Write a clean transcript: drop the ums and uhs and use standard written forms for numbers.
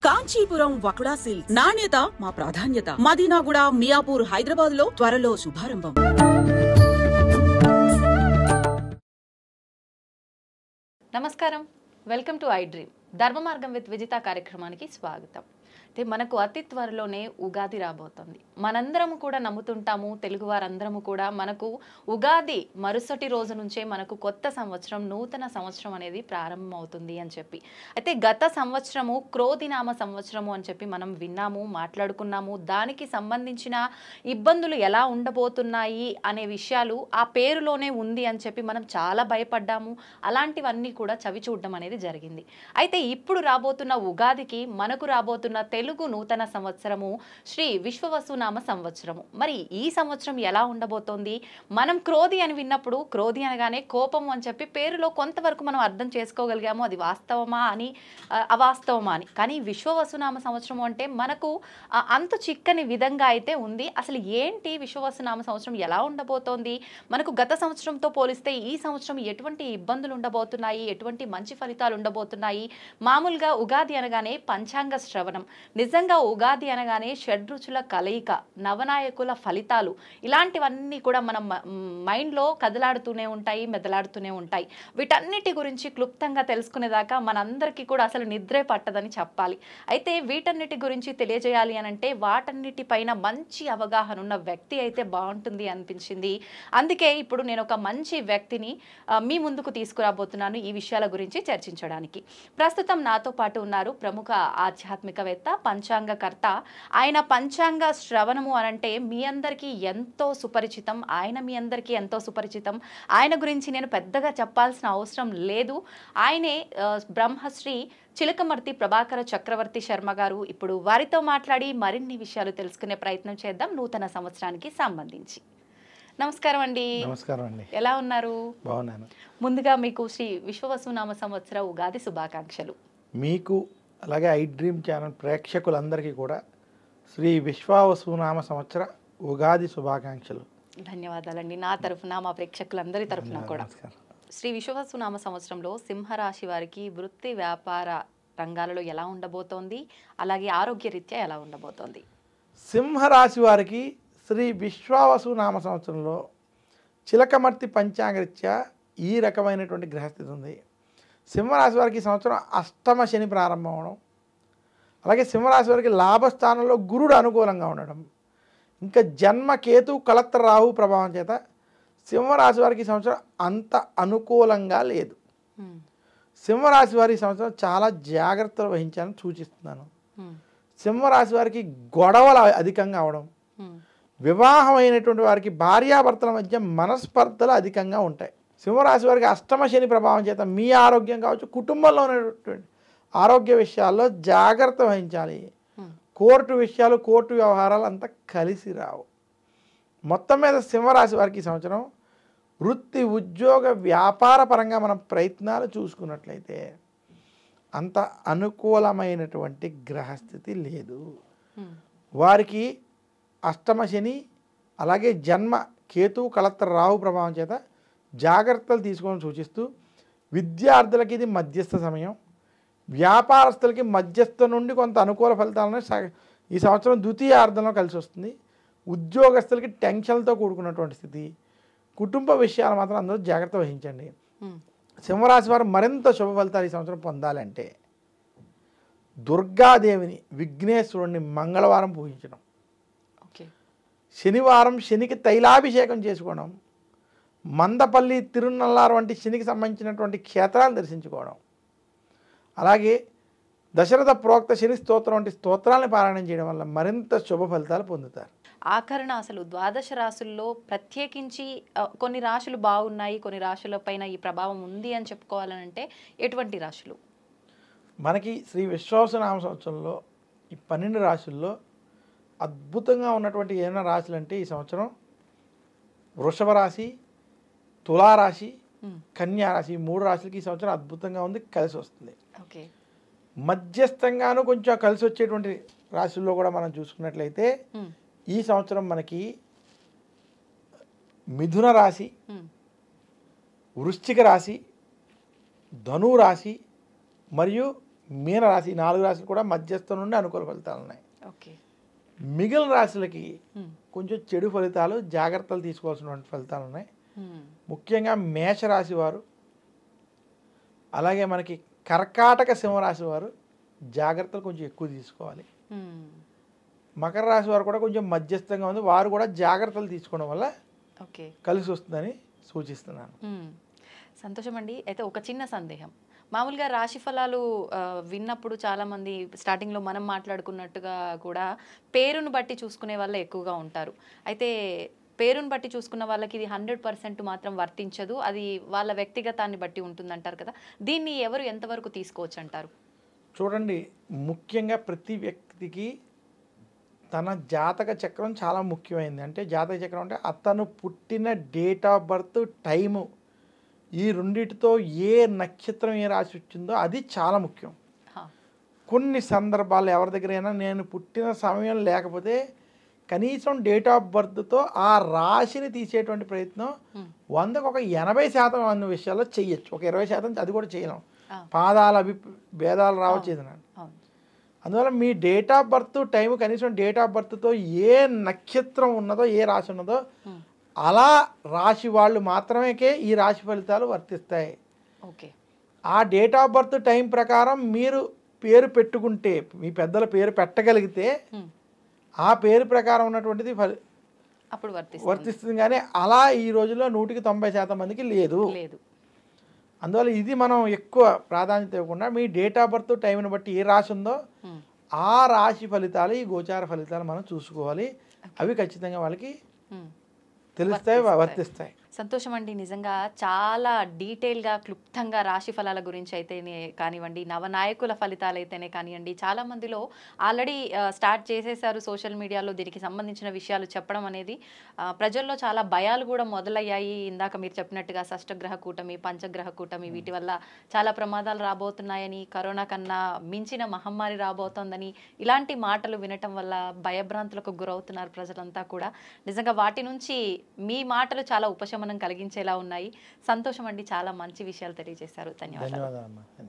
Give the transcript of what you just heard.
Kanchipuram వకుడా silks నాణ్యత మా ప్రాధాన్యత. మదీనాగూడ, మియాపూర్, హైదరాబాద్ లో త్వరలో శుభారంభం. నమస్కారం, వెల్కమ్ టు ఐ డ్రీమ్. ధర్మ మార్గం విత్ విజిత కార్యక్రమానికి స్వాగతం. మనకు అతి త్వరలోనే ఉగాది రాబోతుంది. మనందరము కూడా నమ్ముతుంటాము, తెలుగు వారందరము కూడా మనకు ఉగాది మరుసటి రోజు నుంచే మనకు కొత్త సంవత్సరం, నూతన సంవత్సరం అనేది ప్రారంభం అవుతుంది అని చెప్పి. అయితే గత సంవత్సరము క్రోధినామ సంవత్సరము అని చెప్పి మనం విన్నాము, మాట్లాడుకున్నాము. దానికి సంబంధించిన ఇబ్బందులు ఎలా ఉండబోతున్నాయి అనే విషయాలు ఆ పేరులోనే ఉంది అని చెప్పి మనం చాలా భయపడ్డాము. అలాంటివన్నీ కూడా చవి చూడడం అనేది జరిగింది. అయితే ఇప్పుడు రాబోతున్న ఉగాదికి మనకు రాబోతున్న తెలుగు నూతన సంవత్సరము శ్రీ విశ్వవసునామ సంవత్సరము. మరి ఈ సంవత్సరం ఎలా ఉండబోతోంది? మనం క్రోధి అని విన్నప్పుడు, క్రోధి అనగానే కోపం అని చెప్పి పేరులో కొంతవరకు మనం అర్థం చేసుకోగలిగాము. అది వాస్తవమా అని, అవాస్తవమా అని. కానీ విశ్వవసునామ సంవత్సరం అంటే మనకు అంతు చిక్కని విధంగా అయితే ఉంది. అసలు ఏంటి విశ్వవసునామ సంవత్సరం, ఎలా ఉండబోతోంది? మనకు గత సంవత్సరంతో పోలిస్తే ఈ సంవత్సరం ఎటువంటి ఇబ్బందులు ఉండబోతున్నాయి, ఎటువంటి మంచి ఫలితాలు ఉండబోతున్నాయి? మామూలుగా ఉగాది అనగానే పంచాంగ శ్రవణం, నిజంగా ఉగాది అనగానే షడ్రుచుల కలయిక, నవనాయకుల ఫలితాలు, ఇలాంటివన్నీ కూడా మన మైండ్లో కదలాడుతూనే ఉంటాయి, మెదలాడుతూనే ఉంటాయి. వీటన్నిటి గురించి క్లుప్తంగా తెలుసుకునేదాకా మనందరికీ కూడా అసలు నిద్రే పట్టదని చెప్పాలి. అయితే వీటన్నిటి గురించి తెలియజేయాలి అనంటే వాటన్నిటిపైన మంచి అవగాహన ఉన్న వ్యక్తి అయితే బాగుంటుంది అనిపించింది. అందుకే ఇప్పుడు నేను ఒక మంచి వ్యక్తిని మీ ముందుకు తీసుకురాబోతున్నాను ఈ విషయాల గురించి చర్చించడానికి. ప్రస్తుతం నాతో పాటు ఉన్నారు ప్రముఖ ఆధ్యాత్మికవేత్త, పంచాంగకర్త. ఆయన పంచాంగ శ్రవణము అనంటే మీ అందరికీ ఎంతో సుపరిచితం. ఆయన మీ అందరికీ ఎంతో సుపరిచితం. ఆయన గురించి నేను పెద్దగా చెప్పాల్సిన అవసరం లేదు. ఆయనే బ్రహ్మశ్రీ చిలకమర్తి ప్రభాకర చక్రవర్తి శర్మ గారు. ఇప్పుడు వారితో మాట్లాడి మరిన్ని విషయాలు తెలుసుకునే ప్రయత్నం చేద్దాం నూతన సంవత్సరానికి సంబంధించి. నమస్కారం అండి. నమస్కారం అండి. ఎలా ఉన్నారు? బాగున్నాను. ముందుగా మీకు శ్రీ విశ్వవసునామ సంవత్సర ఉగాది శుభాకాంక్షలు. మీకు అలాగే ఐ డ్రీమ్ ఛానల్ ప్రేక్షకులందరికీ కూడా శ్రీ విశ్వవసునామ సంవత్సర ఉగాది శుభాకాంక్షలు. ధన్యవాదాలండి. నా తరఫున, మా ప్రేక్షకులందరి తరఫున కూడా. శ్రీ విశ్వవసునామ సంవత్సరంలో సింహరాశి వారికి వృత్తి వ్యాపార రంగాలలో ఎలా ఉండబోతోంది, అలాగే ఆరోగ్యరీత్యా ఎలా ఉండబోతోంది? సింహరాశి వారికి శ్రీ విశ్వవసునామ సంవత్సరంలో చిలకమర్తి పంచాంగరీత్యా ఈ రకమైనటువంటి గ్రహస్థితి ఉంది. సింహరాశి వారికి ఈ సంవత్సరం అష్టమ శని ప్రారంభం అవడం, అలాగే సింహరాశి వారికి లాభస్థానంలో గురుడు అనుకూలంగా ఉండడం, ఇంకా జన్మ కేతు కలత్ర రాహు ప్రభావం చేత సింహరాశి వారికి ఈ సంవత్సరం అంత అనుకూలంగా లేదు. సింహరాశి వారి ఈ సంవత్సరం చాలా జాగ్రత్తలు వహించాలని సూచిస్తున్నాను. సింహరాశి వారికి గొడవలు అధికంగా అవడం, వివాహమైనటువంటి వారికి భార్యాభర్తల మధ్య మనస్పర్ధలు అధికంగా ఉంటాయి. సింహరాశి వారికి అష్టమ శని ప్రభావం చేత మీ ఆరోగ్యం కావచ్చు, కుటుంబంలో ఉన్నటువంటి ఆరోగ్య విషయాల్లో జాగ్రత్త వహించాలి. కోర్టు విషయాలు, కోర్టు వ్యవహారాలు అంతా కలిసి రావు. మొత్తం మీద సింహరాశి వారికి ఈ సంవత్సరం వృత్తి, ఉద్యోగ, వ్యాపార పరంగా మనం ప్రయత్నాలు చూసుకున్నట్లయితే అంత అనుకూలమైనటువంటి గ్రహస్థితి లేదు. వారికి అష్టమ శని అలాగే జన్మ కేతు కలత్ర రాహు ప్రభావం చేత జాగ్రత్తలు తీసుకోవాలని సూచిస్తూ, విద్యార్థులకి ఇది మధ్యస్థ సమయం, వ్యాపారస్తులకి మధ్యస్థ నుండి కొంత అనుకూల ఫలితాలను ఈ సంవత్సరం ద్వితీయార్థంలో కలిసి వస్తుంది. ఉద్యోగస్తులకి టెన్షన్లతో కూడుకున్నటువంటి స్థితి, కుటుంబ విషయాలు మాత్రం అందరూ జాగ్రత్త వహించండి. సింహరాశి వారు మరింత శుభ ఫలితాలు ఈ సంవత్సరం పొందాలంటే దుర్గాదేవిని, విఘ్నేశ్వరుణ్ణి మంగళవారం పూజించడం, శనివారం శనికి తైలాభిషేకం చేసుకోవడం, మందపల్లి, తిరునల్లారు వంటి శనికి సంబంధించినటువంటి క్షేత్రాలు దర్శించుకోవడం, అలాగే దశరథ ప్రోక్త శని స్తోత్రం వంటి స్తోత్రాలను పారాయణం చేయడం వల్ల మరింత శుభ ఫలితాలు పొందుతారు. ఆఖరణ అసలు ద్వాదశ రాశుల్లో ప్రత్యేకించి కొన్ని రాశులు బాగున్నాయి, కొన్ని రాశుల పైన ఈ ప్రభావం ఉంది అని చెప్పుకోవాలనంటే ఎటువంటి రాశులు? మనకి శ్రీ విశ్వవసునామ సంవత్సరంలో ఈ 12 రాశుల్లో అద్భుతంగా ఉన్నటువంటి ఏమైనా రాశులు అంటే ఈ సంవత్సరం వృషభ రాశి, తులారాశి, కన్యారాశి, 3 రాశులకి ఈ సంవత్సరం అద్భుతంగా ఉంది, కలిసి వస్తుంది. ఓకే. మధ్యస్థంగాను కొంచెం కలిసి వచ్చేటువంటి రాశుల్లో కూడా మనం చూసుకున్నట్లయితే ఈ సంవత్సరం మనకి మిథున రాశి, వృశ్చిక రాశి, ధను రాశి మరియు మీనరాశి 4 రాశులు కూడా మధ్యస్థం నుండి అనుకూల ఫలితాలు ఉన్నాయి. ఓకే. మిగిలిన రాశులకి కొంచెం చెడు ఫలితాలు, జాగ్రత్తలు తీసుకోవాల్సినటువంటి ఫలితాలు ఉన్నాయి. ముఖ్యంగా మేషరాశి వారు, అలాగే మనకి కర్కాటక సింహరాశి వారు జాగ్రత్తలు కొంచెం ఎక్కువ తీసుకోవాలి. మకర రాశి వారు కూడా కొంచెం మధ్యస్థంగా ఉంది, వారు కూడా జాగ్రత్తలు తీసుకోవడం వల్ల ఓకే కలిసి వస్తుందని సూచిస్తున్నాను. సంతోషం అండి. అయితే ఒక చిన్న సందేహం, మామూలుగా రాశి ఫలాలు విన్నప్పుడు చాలామంది స్టార్టింగ్లో మనం మాట్లాడుకున్నట్టుగా కూడా పేరును బట్టి చూసుకునే వాళ్ళే ఎక్కువగా ఉంటారు. అయితే పేరును బట్టి చూసుకున్న వాళ్ళకి ఇది 100% మాత్రం వర్తించదు, అది వాళ్ళ వ్యక్తిగతాన్ని బట్టి ఉంటుందంటారు కదా, దీన్ని ఎవరు ఎంతవరకు తీసుకోవచ్చు అంటారు? చూడండి, ముఖ్యంగా ప్రతి వ్యక్తికి తన జాతక చక్రం చాలా ముఖ్యమైనది. అంటే జాతక చక్రం అంటే అతను పుట్టిన డేట్ ఆఫ్ బర్త్, టైము, ఈ రెండిటితో ఏ నక్షత్రం ఏ రాశి వచ్చిందో అది చాలా ముఖ్యం. కొన్ని సందర్భాలు ఎవరి దగ్గరైనా నేను పుట్టిన సమయం లేకపోతే కనీసం డేట్ ఆఫ్ బర్త్తో ఆ రాశిని తీసేటువంటి ప్రయత్నం 100కు ఒక 80% అన్న విషయాల్లో చెయ్యొచ్చు. ఒక 20% అది కూడా చేయలేం, పాదాల భేదాలు రావచ్చు ఏదైనా. అందువల్ల మీ డేట్ ఆఫ్ బర్త్ టైం, కనీసం డేట్ ఆఫ్ బర్త్తో ఏ నక్షత్రం ఉన్నదో, ఏ రాశి ఉన్నదో అలా రాశి వాళ్ళు మాత్రమే ఈ రాశి ఫలితాలు వర్తిస్తాయి. ఓకే. ఆ డేట్ ఆఫ్ బర్త్ టైం ప్రకారం మీరు పేరు పెట్టుకుంటే, మీ పెద్దల పేరు పెట్టగలిగితే ఆ పేరు ప్రకారం ఉన్నటువంటిది అప్పుడు వర్తిస్తుంది. కానీ అలా ఈ రోజుల్లో 100% మందికి లేదు. అందువల్ల ఇది మనం ఎక్కువ ప్రాధాన్యత ఇవ్వకుండా మీ డేట్ ఆఫ్ బర్త్ టైంని బట్టి ఏ రాశి ఉందో ఆ రాశి ఫలితాలు, ఈ గోచార ఫలితాలు మనం చూసుకోవాలి. అవి ఖచ్చితంగా వాళ్ళకి తెలుస్తాయి, వర్తిస్తాయి. సంతోషం అండి. నిజంగా చాలా డీటెయిల్గా, క్లుప్తంగా రాశి ఫలాల గురించి అయితేనే కానివ్వండి, నవనాయకుల ఫలితాలు అయితేనే కానివ్వండి, చాలా మందిలో ఆల్రెడీ స్టార్ట్ చేసేసారు సోషల్ మీడియాలో దీనికి సంబంధించిన విషయాలు చెప్పడం అనేది. ప్రజల్లో చాలా భయాలు కూడా మొదలయ్యాయి. ఇందాక మీరు చెప్పినట్టుగా షష్టగ్రహ కూటమి, పంచగ్రహ కూటమి, వీటి వల్ల చాలా ప్రమాదాలు రాబోతున్నాయని, కరోనా కన్నా మించిన మహమ్మారి రాబోతోందని, ఇలాంటి మాటలు వినటం వల్ల భయభ్రాంతులకు గురవుతున్నారు ప్రజలంతా కూడా. నిజంగా వాటి నుంచి మీ మాటలు చాలా ఉపశమనం కలిగించేలా ఉన్నాయి. సంతోషం అండి, చాలా మంచి విషయాలు తెలియజేశారు. ధన్యవాదాలు.